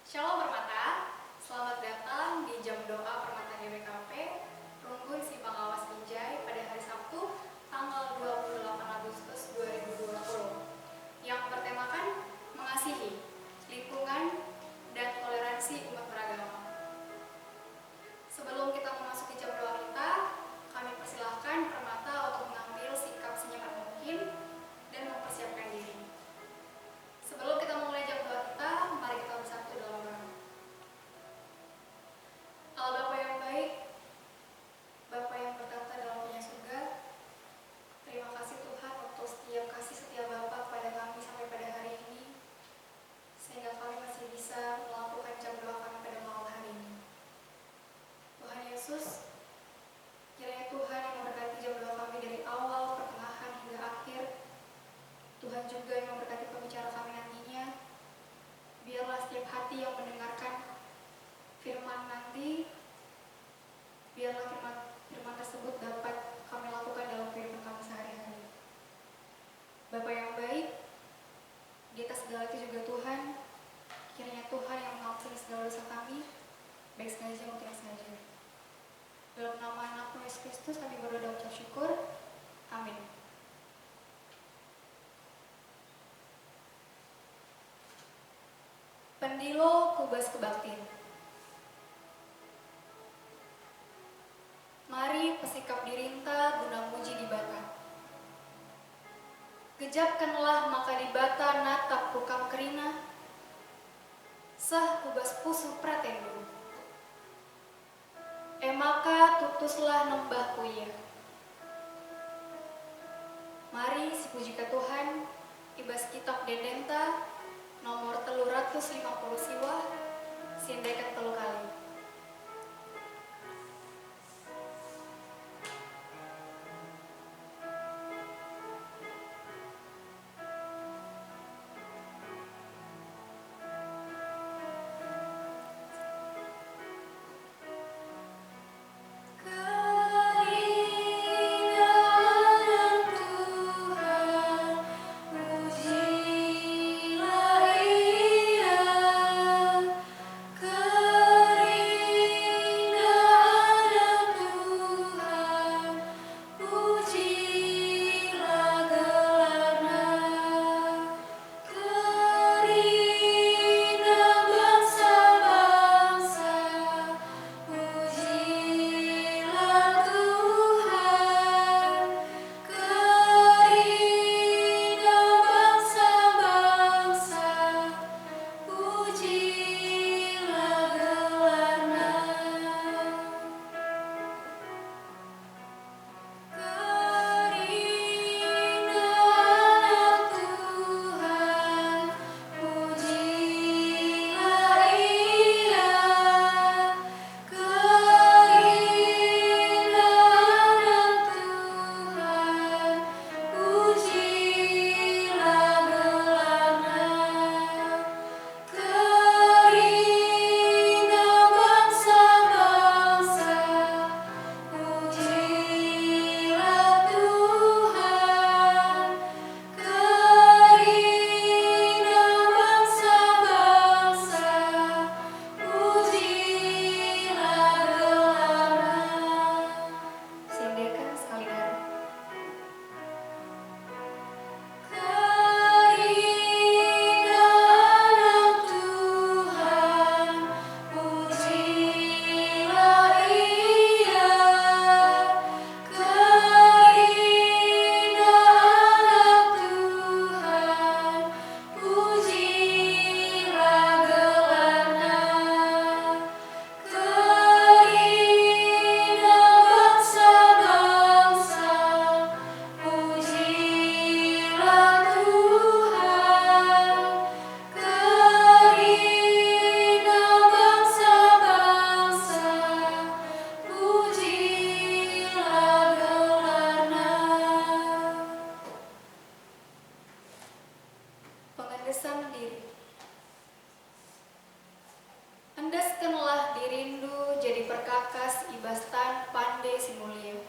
Shalom Permata, selamat datang di Jam Doa Permata GBKP Runggun Si Pengawas Binjai pada hari Sabtu tanggal 28 Agustus 2020 yang bertemakan mengasihi, lingkungan, dan toleransi umat beragama. Sebelum kita memasuki jam doa kita, kami persilahkan Permata untuk mengambil sikap senyaman mungkin dan mempersiapkan diri. Sebelum kita mulai jam doa kita, mari kita bersatu dalam doa. Allah Bapa yang baik, Bapa yang bertata dalam punya surga, terima kasih Tuhan untuk setiap kasih setia Bapa kepada kami sampai pada hari ini, sehingga kami masih bisa melakukan jam doa kami pada malam hari ini. Tuhan Yesus, kiranya Tuhan yang memberkati jam doa kami dari awal, pertengahan, hingga akhir. Tuhan juga yang memberkati pembicara kami nantinya. Biarlah setiap hati yang mendengarkan firman nanti, biarlah firman tersebut dapat kami lakukan dalam kehidupan kami sehari-hari. Bapa yang baik, di atas segala itu juga Tuhan, kiranya Tuhan yang mengampuni segala dosa kami, baik sengaja maupun tidak sengaja. Dalam nama anak Yesus Kristus kami berdoa dan ucap syukur. Amin. Pendilo Kubas Kebaktian. Mari pesikap dirinta guna muji di bata. Gejapkanlah maka di bata natap kukam kerina. Sah kubas pusu pratendu. Emaka tutuslah nembah kuya. Mari sipuji ka Tuhan, ibas kitab Dendenta nomor 350 siwa, sindekan 3 kali. Pengendesan diri. Endaskanlah dirindu jadi perkakas ibastan pandai si mulia.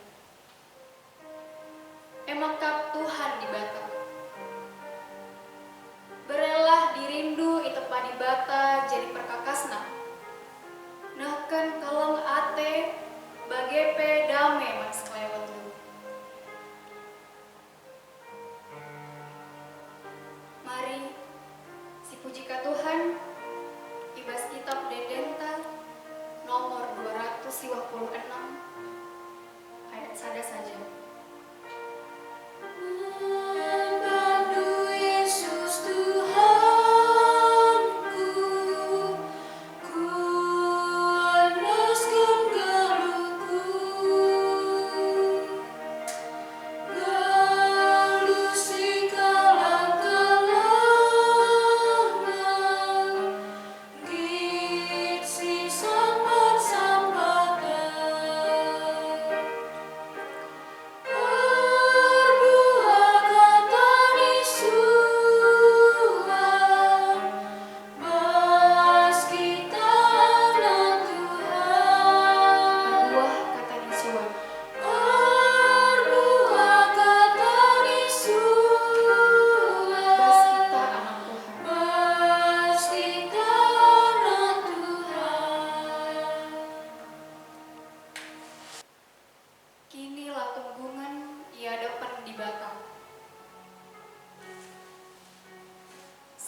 Emakap Tuhan di bata. Berelah dirindu itepa di bata jadi perkakas Pujikan Tuhan, Ibas Kitab Dedenta nomor 256 ayat sada saja.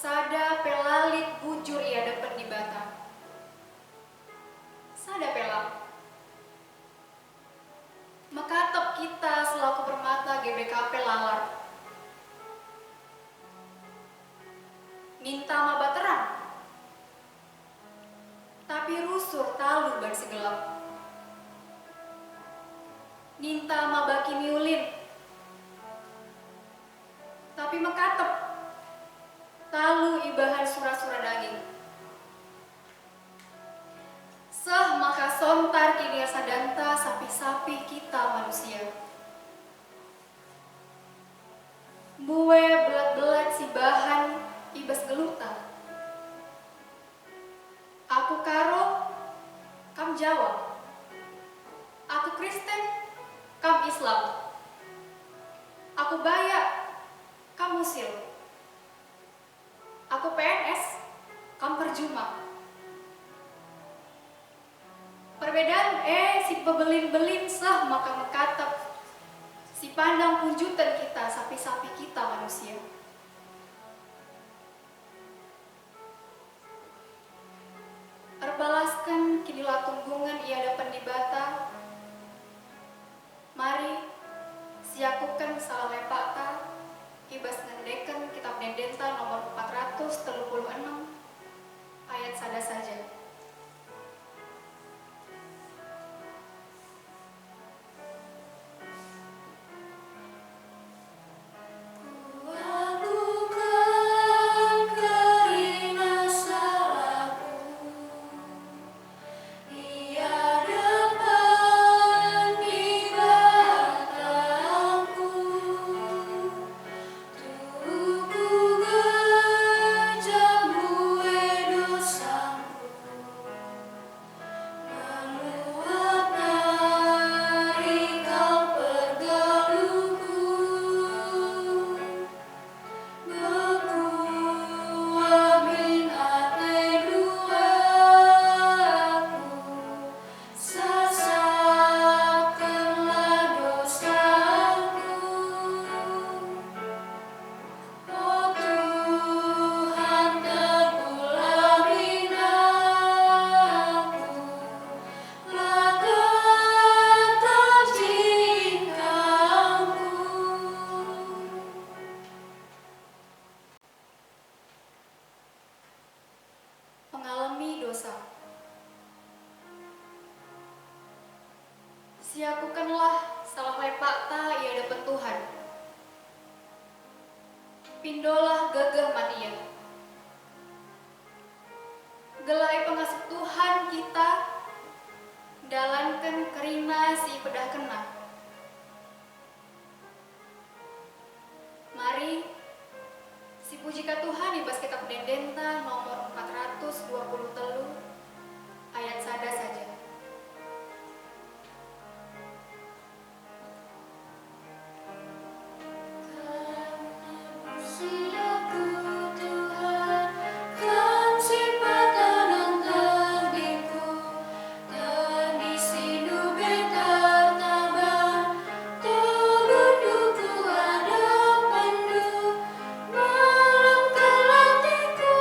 Sada pelalit bujur ia depan di bata. Sada pelak. Makatap kita selaku permata GBKP lalar. Minta mabateran. Tapi rusur talu ban segelap. Minta mabaki miulin. Tapi makatap talu ibahan sura-sura daging. Seh maka sontar kini sadanta sapi-sapi kita manusia. Bue belat-belat si bahan ibas geluta. Aku karo, kam Jawa. Aku Kristen, kam Islam. Aku Bayak, kam Musil. Aku PNS, kamu perjuma. Perbedaan si pebelin-belin sah maka mekatap. Si pandang punjutan kita, sapi-sapi kita manusia. Erbalaskan kinilah tunggungan ia dapat dibata. Mari, siakukan salah lepata. Ibas ngendeken Kitab Dedenta nomor 436 ayat sada saja. Siakukanlah salah lepak ta ia dapat Tuhan. Pindolah gagah mania. Gelai pengasuh Tuhan kita, dalankan kerina si pedah kena. Mari, si pujikan Tuhan ibas Kitab Dedenta nomor 423 ayat sada saja. Malam telah tiba.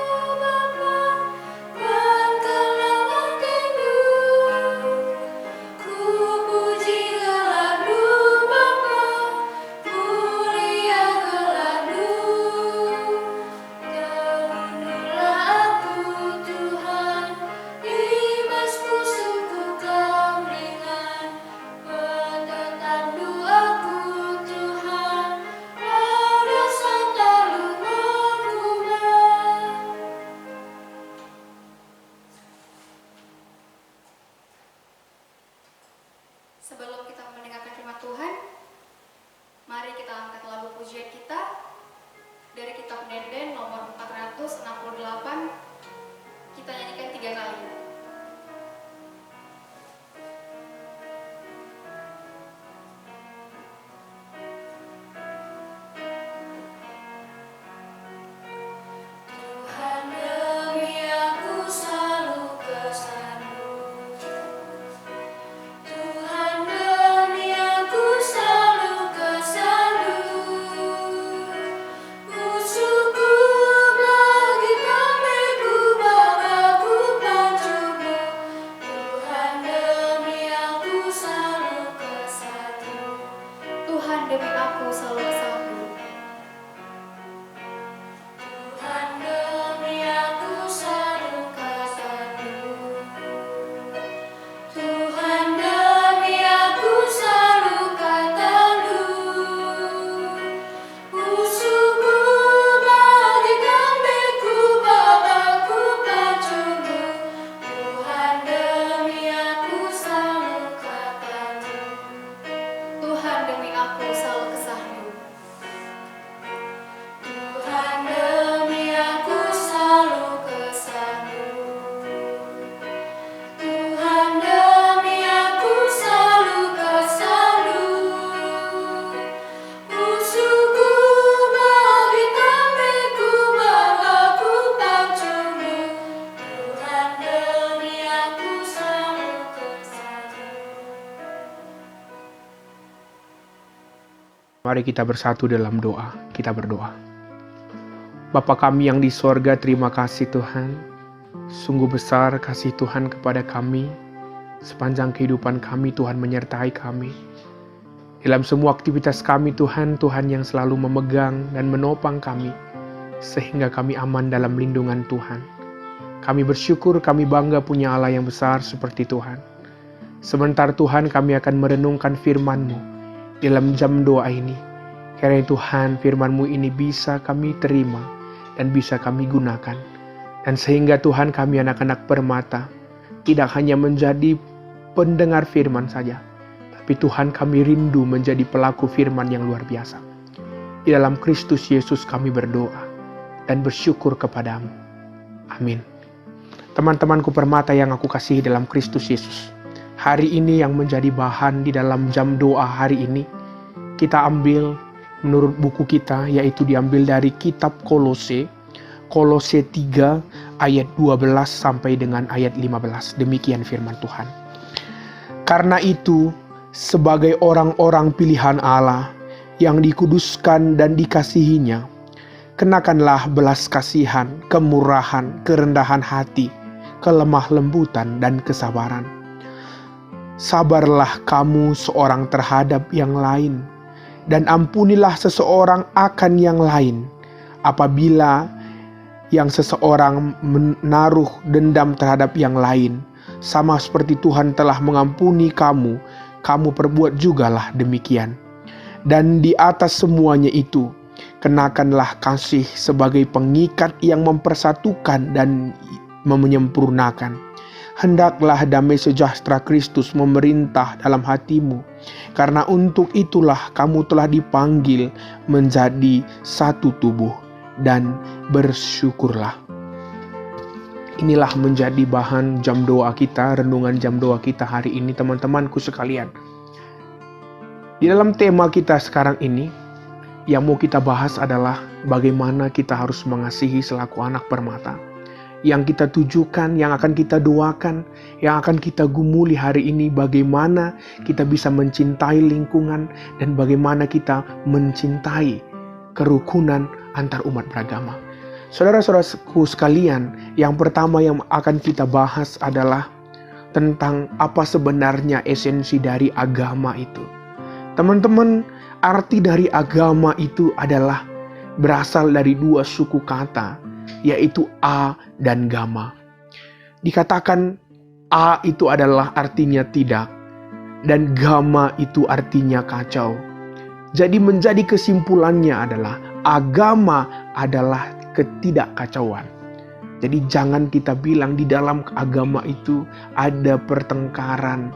Mari kita bersatu dalam doa. Kita berdoa. Bapa kami yang di sorga, terima kasih Tuhan. Sungguh besar kasih Tuhan kepada kami. Sepanjang kehidupan kami, Tuhan menyertai kami. Dalam semua aktivitas kami, Tuhan yang selalu memegang dan menopang kami. Sehingga kami aman dalam lindungan Tuhan. Kami bersyukur, kami bangga punya Allah yang besar seperti Tuhan. Sebentar Tuhan, kami akan merenungkan firman-Mu dalam jam doa ini. Karena Tuhan, firman-Mu ini bisa kami terima dan bisa kami gunakan. Dan sehingga Tuhan, kami anak-anak permata tidak hanya menjadi pendengar firman saja, tapi Tuhan, kami rindu menjadi pelaku firman yang luar biasa. Di dalam Kristus Yesus kami berdoa dan bersyukur kepadamu. Amin. Teman-temanku permata yang aku kasihi dalam Kristus Yesus, hari ini yang menjadi bahan di dalam jam doa hari ini, kita ambil menurut buku kita, yaitu diambil dari kitab Kolose 3 ayat 12 sampai dengan ayat 15. Demikian firman Tuhan. Karena itu, sebagai orang-orang pilihan Allah yang dikuduskan dan dikasihinya, kenakanlah belas kasihan, kemurahan, kerendahan hati, kelemah lembutan, dan kesabaran. Sabarlah kamu seorang terhadap yang lain, dan ampunilah seseorang akan yang lain. Apabila yang seseorang menaruh dendam terhadap yang lain, sama seperti Tuhan telah mengampuni kamu, kamu perbuat jugalah demikian. Dan di atas semuanya itu, kenakanlah kasih sebagai pengikat yang mempersatukan dan menyempurnakan. Hendaklah damai sejahtera Kristus memerintah dalam hatimu, karena untuk itulah kamu telah dipanggil menjadi satu tubuh, dan bersyukurlah. Inilah menjadi bahan jam doa kita, renungan jam doa kita hari ini, teman-temanku sekalian. Di dalam tema kita sekarang ini, yang mau kita bahas adalah bagaimana kita harus mengasihi selaku anak permata. Yang kita tujukan, yang akan kita doakan, yang akan kita gumuli hari ini, bagaimana kita bisa mencintai lingkungan dan bagaimana kita mencintai kerukunan antar umat beragama. Saudara-saudaraku sekalian, yang pertama yang akan kita bahas adalah tentang apa sebenarnya esensi dari agama itu. Teman-teman, arti dari agama itu adalah berasal dari dua suku kata, yaitu a dan gama. Dikatakan a itu adalah artinya tidak, dan gama itu artinya kacau. Jadi menjadi kesimpulannya adalah agama adalah ketidakkacauan. Jadi jangan kita bilang di dalam agama itu ada pertengkaran,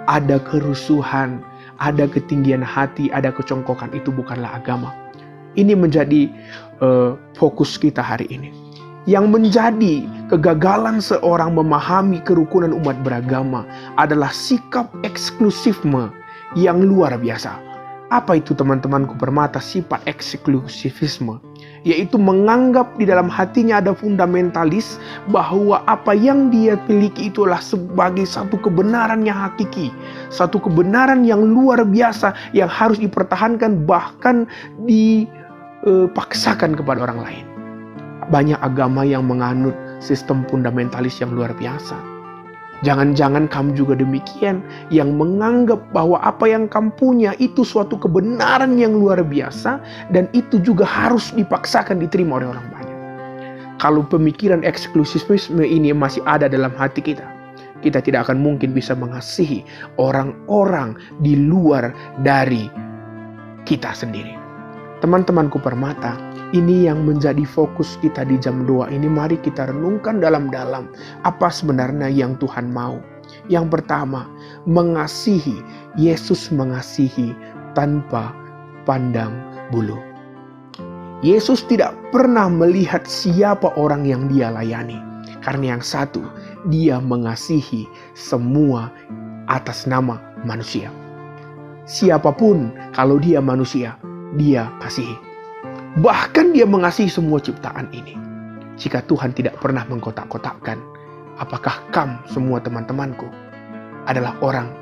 ada kerusuhan, ada ketinggian hati, ada kecongkokan. Itu bukanlah agama. Ini menjadi fokus kita hari ini. Yang menjadi kegagalan seorang memahami kerukunan umat beragama adalah sikap eksklusifme yang luar biasa. Apa itu teman-temanku permata sifat eksklusivisme? Yaitu menganggap di dalam hatinya ada fundamentalis bahwa apa yang dia miliki itulah sebagai satu kebenaran yang hakiki, satu kebenaran yang luar biasa yang harus dipertahankan bahkan dipaksakan kepada orang lain. Banyak agama yang menganut sistem fundamentalis yang luar biasa. Jangan-jangan kamu juga demikian, yang menganggap bahwa apa yang kamu punya itu suatu kebenaran yang luar biasa dan itu juga harus dipaksakan diterima oleh orang banyak. Kalau pemikiran eksklusifisme ini masih ada dalam hati kita, kita tidak akan mungkin bisa mengasihi orang-orang di luar dari kita sendiri. Teman-temanku permata, ini yang menjadi fokus kita di jam doa ini. Mari kita renungkan dalam-dalam apa sebenarnya yang Tuhan mau. Yang pertama, mengasihi. Yesus mengasihi tanpa pandang bulu. Yesus tidak pernah melihat siapa orang yang dia layani. Karena yang satu, dia mengasihi semua atas nama manusia. Siapapun kalau dia manusia, dia kasihi. Bahkan dia mengasihi semua ciptaan ini. Jika Tuhan tidak pernah mengkotak-kotakkan, apakah kamu semua teman-temanku adalah orang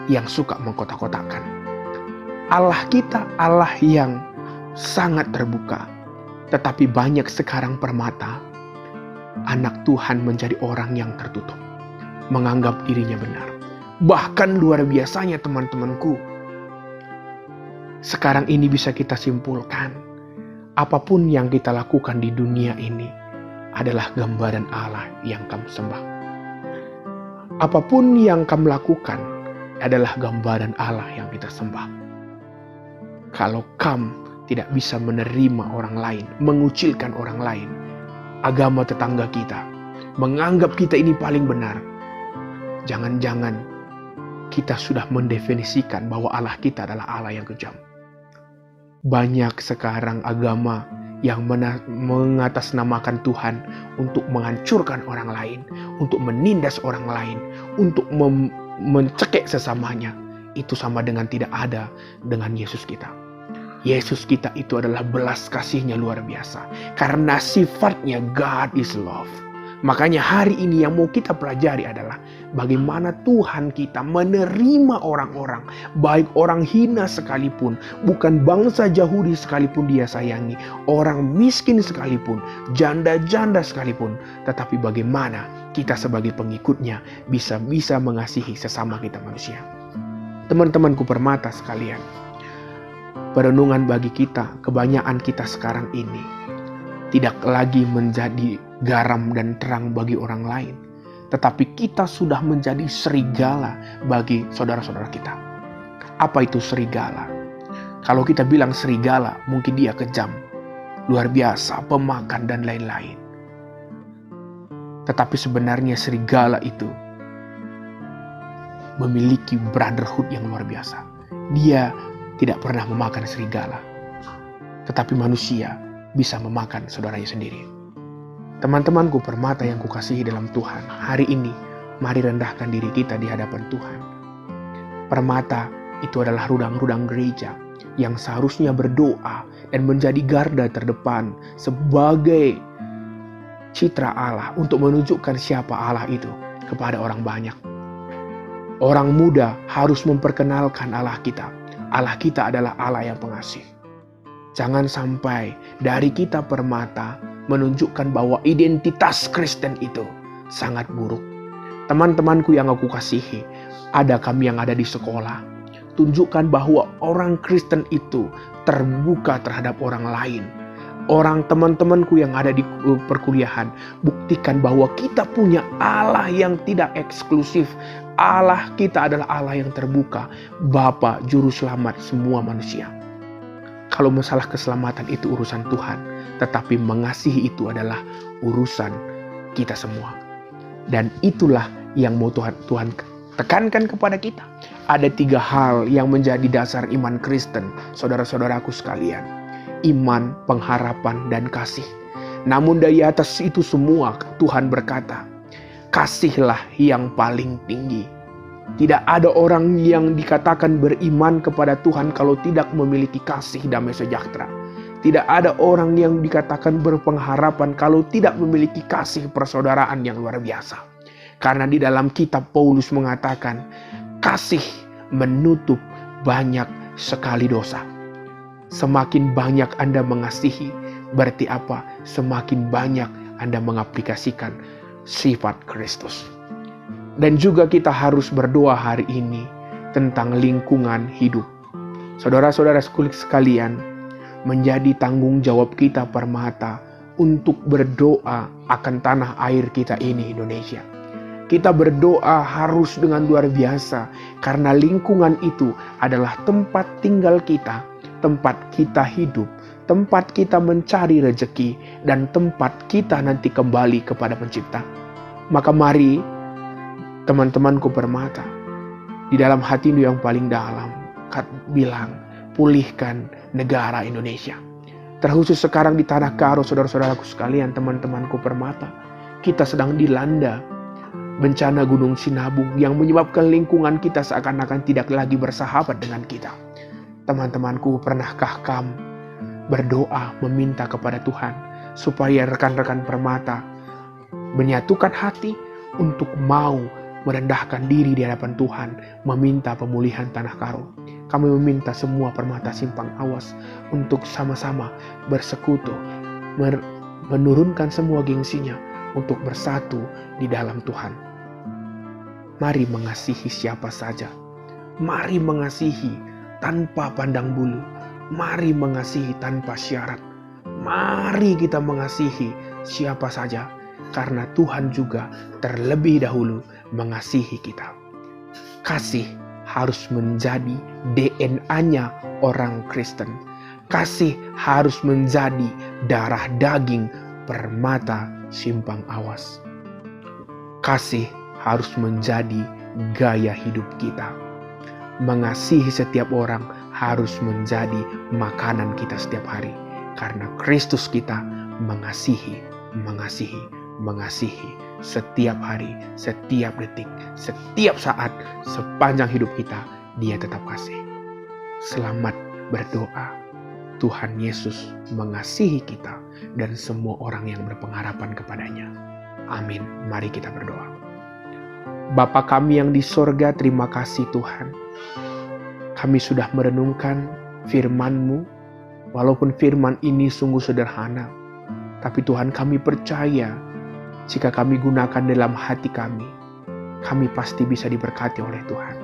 yang suka mengkotak-kotakkan? Allah kita Allah yang sangat terbuka. Tetapi banyak sekarang permata anak Tuhan menjadi orang yang tertutup, menganggap dirinya benar. Bahkan luar biasanya teman-temanku, sekarang ini bisa kita simpulkan, apapun yang kita lakukan di dunia ini adalah gambaran Allah yang kamu sembah. Apapun yang kamu lakukan adalah gambaran Allah yang kita sembah. Kalau kamu tidak bisa menerima orang lain, mengucilkan orang lain, agama tetangga kita, menganggap kita ini paling benar, jangan-jangan kita sudah mendefinisikan bahwa Allah kita adalah Allah yang kejam. Banyak sekarang agama yang mengatasnamakan Tuhan untuk menghancurkan orang lain, untuk menindas orang lain, untuk mencekik sesamanya. Itu sama dengan tidak ada dengan Yesus kita. Yesus kita itu adalah belas kasihnya luar biasa. Karena sifatnya God is love. Makanya hari ini yang mau kita pelajari adalah bagaimana Tuhan kita menerima orang-orang, baik orang hina sekalipun, bukan bangsa Yahudi sekalipun dia sayangi, orang miskin sekalipun, janda-janda sekalipun, tetapi bagaimana kita sebagai pengikutnya bisa mengasihi sesama kita manusia. Teman-temanku permata sekalian, perenungan bagi kita, kebanyakan kita sekarang ini tidak lagi menjadi garam dan terang bagi orang lain, tetapi kita sudah menjadi serigala bagi saudara-saudara kita. Apa itu serigala? Kalau kita bilang serigala, mungkin dia kejam, luar biasa, pemakan dan lain-lain. Tetapi sebenarnya serigala itu memiliki brotherhood yang luar biasa. Dia tidak pernah memakan serigala, tetapi manusia bisa memakan saudaranya sendiri. Teman-temanku permata yang kukasihi dalam Tuhan, hari ini mari rendahkan diri kita di hadapan Tuhan. Permata itu adalah rudang-rudang gereja yang seharusnya berdoa dan menjadi garda terdepan sebagai citra Allah untuk menunjukkan siapa Allah itu kepada orang banyak. Orang muda harus memperkenalkan Allah kita. Allah kita adalah Allah yang pengasih. Jangan sampai dari kita permata menunjukkan bahwa identitas Kristen itu sangat buruk. Teman-temanku yang aku kasihi, ada kami yang ada di sekolah. Tunjukkan bahwa orang Kristen itu terbuka terhadap orang lain. Orang teman-temanku yang ada di perkuliahan, buktikan bahwa kita punya Allah yang tidak eksklusif. Allah kita adalah Allah yang terbuka, Bapa Juru Selamat semua manusia. Kalau masalah keselamatan itu urusan Tuhan, tetapi mengasihi itu adalah urusan kita semua. Dan itulah yang mau Tuhan tekankan kepada kita. Ada 3 hal yang menjadi dasar iman Kristen, saudara-saudaraku sekalian. Iman, pengharapan, dan kasih. Namun dari atas itu semua Tuhan berkata, kasihlah yang paling tinggi. Tidak ada orang yang dikatakan beriman kepada Tuhan kalau tidak memiliki kasih damai sejahtera. Tidak ada orang yang dikatakan berpengharapan kalau tidak memiliki kasih persaudaraan yang luar biasa. Karena di dalam kitab Paulus mengatakan, kasih menutup banyak sekali dosa. Semakin banyak Anda mengasihi, berarti apa? Semakin banyak Anda mengaplikasikan sifat Kristus. Dan juga kita harus berdoa hari ini tentang lingkungan hidup. Saudara-saudara sekalian, menjadi tanggung jawab kita permata untuk berdoa akan tanah air kita ini Indonesia. Kita berdoa harus dengan luar biasa karena lingkungan itu adalah tempat tinggal kita, tempat kita hidup, tempat kita mencari rezeki, dan tempat kita nanti kembali kepada Pencipta. Maka mari teman-temanku permata, di dalam hatimu yang paling dalam, bilang, pulihkan negara Indonesia. Terkhusus sekarang di Tanah Karo, saudara-saudaraku sekalian, teman-temanku permata, kita sedang dilanda bencana Gunung Sinabung yang menyebabkan lingkungan kita seakan-akan tidak lagi bersahabat dengan kita. Teman-temanku, pernahkah kamu berdoa meminta kepada Tuhan supaya rekan-rekan permata menyatukan hati untuk mau merendahkan diri di hadapan Tuhan, meminta pemulihan Tanah Karo. kami meminta semua permata simpang awas untuk sama-sama bersekutu, menurunkan semua gengsinya untuk bersatu di dalam Tuhan. Mari mengasihi siapa saja. Mari mengasihi tanpa pandang bulu. Mari mengasihi tanpa syarat. Mari kita mengasihi siapa saja, karena Tuhan juga terlebih dahulu mengasihi kita. Kasih harus menjadi DNA-nya orang Kristen. Kasih harus menjadi darah daging permata simpang awas. Kasih harus menjadi gaya hidup kita. Mengasihi setiap orang harus menjadi makanan kita setiap hari. Karena Kristus kita mengasihi setiap hari, setiap detik, setiap saat, sepanjang hidup kita, Dia tetap kasih. Selamat berdoa. Tuhan Yesus mengasihi kita dan semua orang yang berpengharapan kepadanya. Amin. Mari kita berdoa. Bapa kami yang di sorga, terima kasih Tuhan. Kami sudah merenungkan firman-Mu. Walaupun firman ini sungguh sederhana, tapi Tuhan, kami percaya jika kami gunakan dalam hati kami pasti bisa diberkati oleh Tuhan.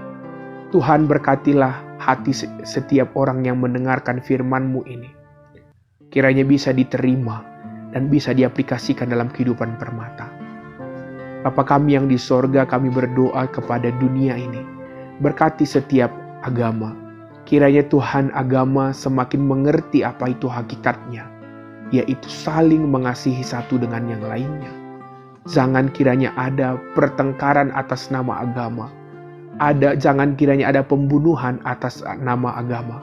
Tuhan, berkatilah hati setiap orang yang mendengarkan firman-Mu ini. Kiranya bisa diterima dan bisa diaplikasikan dalam kehidupan permata. Bapa kami yang di sorga, kami berdoa kepada dunia ini. Berkati setiap agama. Kiranya Tuhan, agama semakin mengerti apa itu hakikatnya, yaitu saling mengasihi satu dengan yang lainnya. Jangan kiranya ada pertengkaran atas nama agama. Jangan kiranya ada pembunuhan atas nama agama.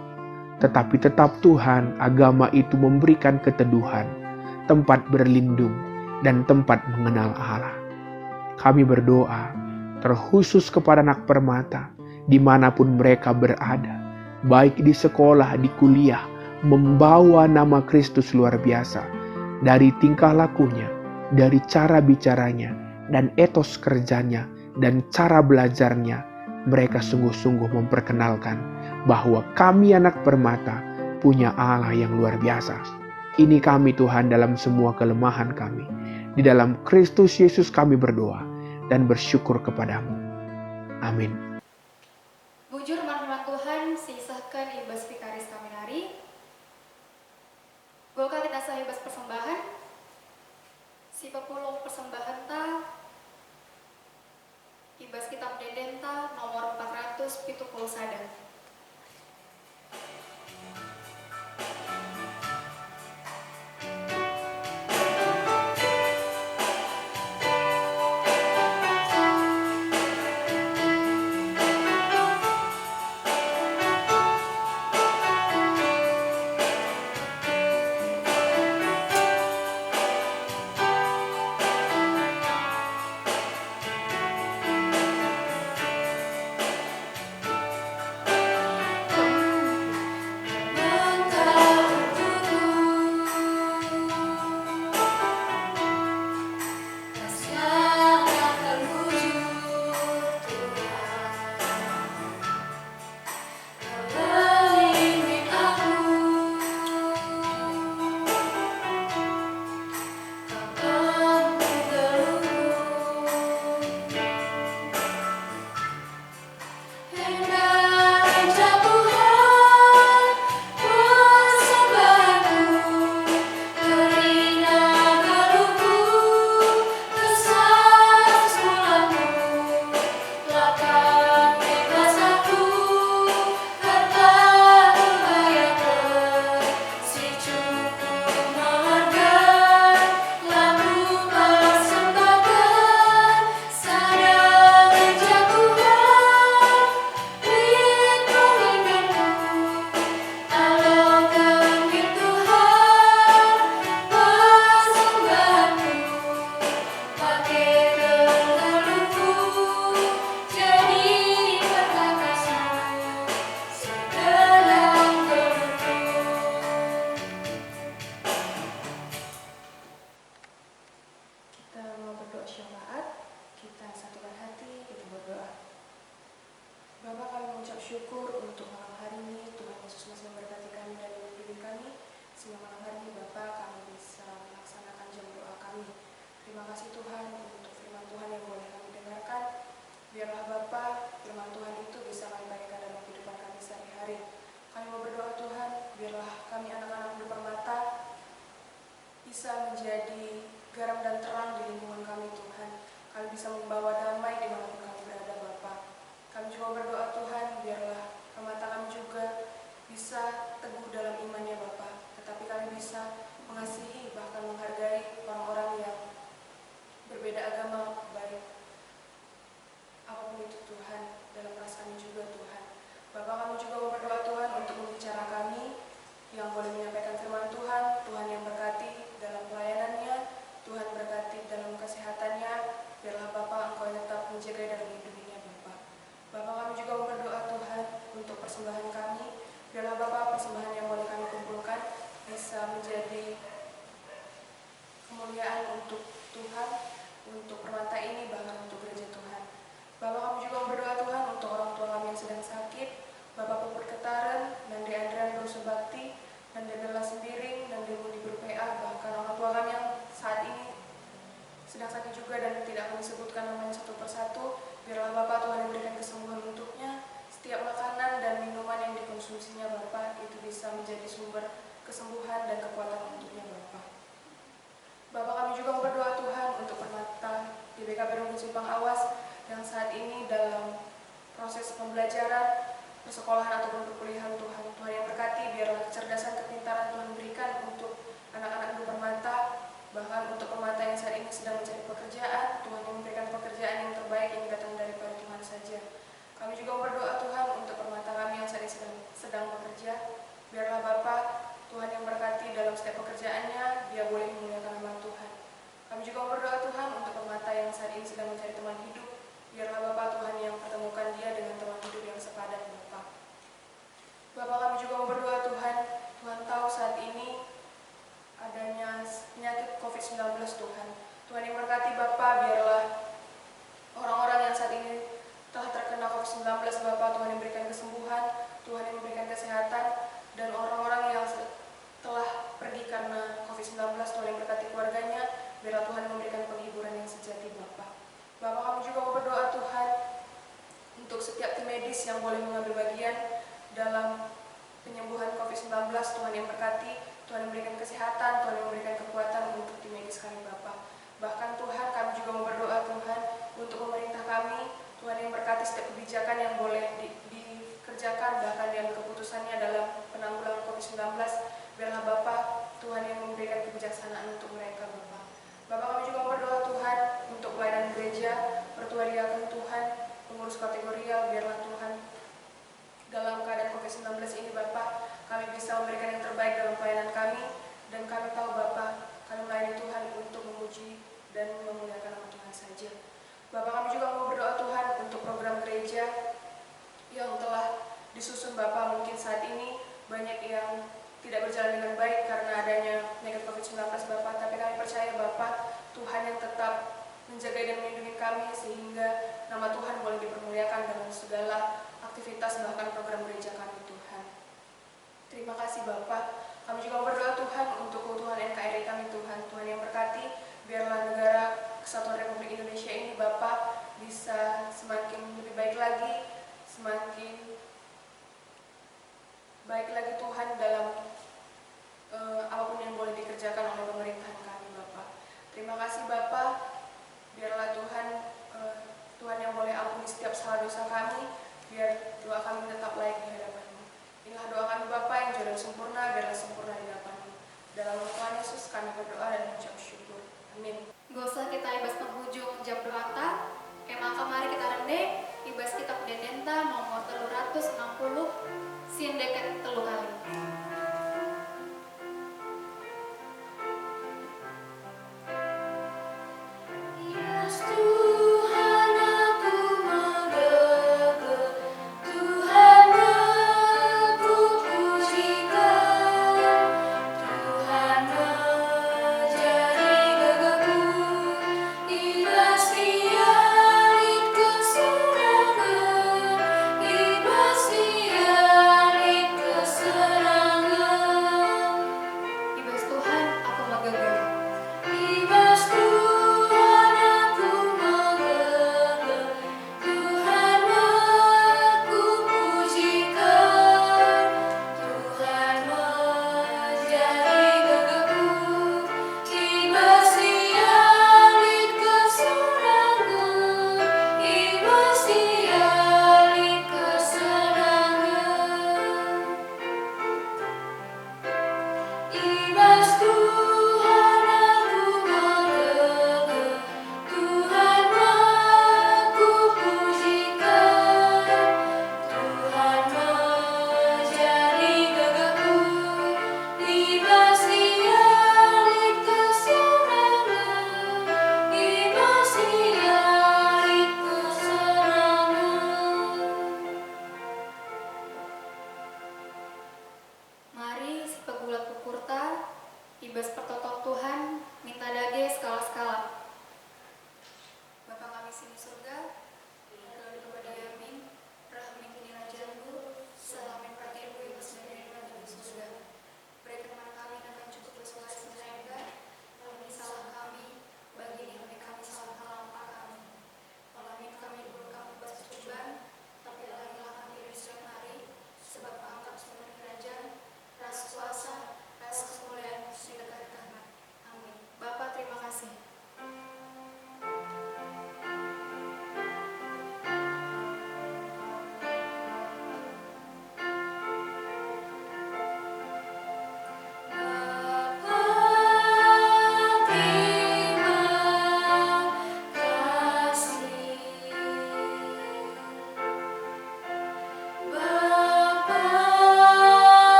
Tetapi tetap Tuhan, agama itu memberikan keteduhan, tempat berlindung, dan tempat mengenal Allah. Kami berdoa terkhusus kepada anak permata, dimanapun mereka berada, baik di sekolah, di kuliah, membawa nama Kristus luar biasa. Dari tingkah lakunya, dari cara bicaranya, dan etos kerjanya, dan cara belajarnya, mereka sungguh-sungguh memperkenalkan bahwa kami anak permata punya Allah yang luar biasa. Ini kami Tuhan dalam semua kelemahan kami. Di dalam Kristus Yesus kami berdoa dan bersyukur kepadamu. Amin. Bujur firman Tuhan, sisahkan ibas vikaris kami nari. Golkar kita sah ibas persembahan. Si pepulung persembahan ta. Ibas kitab Deden ta nomor 470 sadang. Bapak, kami mengucap syukur untuk malam hari Yesus masih memberkati kami dan membimbing kami, sehingga malam hari ini Bapa kami bisa melaksanakan jam doa kami. Terima kasih Tuhan untuk firman Tuhan yang boleh kami dengarkan. Biarlah Bapa, firman Tuhan itu bisa kami bagikan dalam kehidupan kami sehari-hari. Kami mau berdoa Tuhan, biarlah kami anak-anak berpermata bisa menjadi garam dan terang di lingkungan kami Tuhan. Kami bisa membawa damai dimanapun kami berada Bapa. Kami juga berdoa Tuhan, biarlah permata kami juga bisa teguh dalam imannya Bapa. Tetapi kami bisa mengasihi bahkan menghargai orang-orang yang berbeda agama, baik apapun itu Tuhan, dalam perasaan kami juga Tuhan. Bapa, kami juga mau berdoa Tuhan untuk pembicara kami yang boleh menyampaikan firman Tuhan. Tuhan yang berkati dalam pelayanannya, Tuhan berkati dalam kesehatannya. Biarlah Bapa Engkau yang tetap menjaga dalam hidupnya Bapa. Bapa, kami juga mau berdoa Tuhan untuk persembahan kami. Biarlah Bapa persembahan yang boleh kami kumpulkan bisa menjadi kemuliaan untuk Tuhan, untuk permata ini, bahkan untuk gereja Tuhan. Bapak, kami juga berdoa Tuhan untuk orang tua kami yang sedang sakit, Bapak Puput Ketaren, Nandri Andrian Berusul Bakti, Nandri Bella Sembiring, Nandri Mudi Berpa, bahkan orang tua kami yang saat ini sedang sakit juga dan tidak kami sebutkan namanya satu persatu. Biarlah Bapak Tuhan yang berikan kesembuhan untuknya. Setiap makanan dan minuman yang dikonsumsinya Bapak itu bisa menjadi sumber kesembuhan dan kekuatan untuknya Bapak. Bapak, kami juga berdoa Tuhan untuk permata di BKP Rungkut Simpang Awas yang saat ini dalam proses pembelajaran, persekolahan ataupun perkuliahan Tuhan. Tuhan yang berkati, biarlah kecerdasan, kepintaran Tuhan berikan untuk anak-anak Ibu Permata, bahkan untuk permata yang saat ini sedang mencari pekerjaan, Tuhan yang memberikan pekerjaan yang terbaik yang datang daripada Tuhan saja. Kami juga berdoa Tuhan untuk permata kami yang saat ini sedang bekerja, biarlah Bapak Tuhan yang berkati dalam setiap pekerjaannya, dia boleh memuliakan nama Tuhan. Kami juga berdoa Tuhan untuk permata yang saat ini sedang mencari teman hidup, biarlah Bapak Tuhan yang pertemukan dia dengan teman hidup yang sepadan Bapak. Bapak, kami juga berdoa Tuhan, Tuhan tahu saat ini adanya penyakit COVID-19 Tuhan. Tuhan yang berkati Bapak, biarlah orang-orang yang saat ini telah terkena COVID-19 Bapak, Tuhan yang berikan kesembuhan, Tuhan yang memberikan kesehatan, dan orang-orang yang telah pergi karena COVID-19, Tuhan yang berkati keluarganya, biarlah Tuhan memberikan penghiburan yang sejati Bapak. Bapak, kami juga mau berdoa Tuhan untuk setiap tim medis yang boleh mengambil bagian dalam penyembuhan COVID-19, Tuhan yang berkati, Tuhan yang memberikan kesehatan, Tuhan yang memberikan kekuatan untuk tim medis kami Bapak. Bahkan Tuhan, kami juga mau berdoa Tuhan untuk pemerintah kami, Tuhan yang berkati setiap kebijakan yang boleh dikerjakan, bahkan dalam keputusannya dalam penanggulangan COVID-19, biarlah Bapak Tuhan yang memberikan kebijaksanaan untuk mereka Bapak. Bapak, kami juga berdoa Tuhan untuk pelayanan gereja, pertuariakan Tuhan, pengurus kategorial, biarlah Tuhan dalam keadaan COVID-19 ini Bapak, kami bisa memberikan yang terbaik dalam pelayanan kami, dan kami tahu Bapak, kami melayani Tuhan untuk memuji dan memuliakan nama Tuhan saja. Bapak, kami juga mau berdoa Tuhan untuk program gereja yang telah disusun Bapak. Mungkin saat ini banyak yang tidak berjalan dengan baik karena adanya penyakit COVID-19 Bapak, tapi kami percaya Bapak, Tuhan yang tetap menjaga dan melindungi kami sehingga nama Tuhan boleh dipermuliakan dalam segala aktivitas bahkan program gereja kami Tuhan. Terima kasih Bapak. Kami juga berdoa Tuhan untuk keutuhan NKRI kami Tuhan. Tuhan yang berkati, biarlah negara Kesatuan Republik Indonesia ini Bapak bisa semakin lebih baik lagi, semakin baik lagi Tuhan dalam apapun yang boleh dikerjakan oleh pemerintahan kami Bapak. Terima kasih Bapak, biarlah Tuhan Tuhan yang boleh ampuni setiap salah dosa kami, biar doa kami tetap layak di hadapan-Mu. Inilah doa kami Bapak yang jauh dan sempurna, biarlah sempurna di hadapan-Mu. Dalam nama Tuhan Yesus kami berdoa dan mengucap syukur. Amin. Gak usah kita ibas penghujung jam doa ta. Maka mari kita rende ibas kitab Dendenta nomor 360 sin deket 3 kali. Tuhan menjadi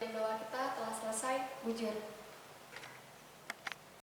Doa kita telah selesai, bujur.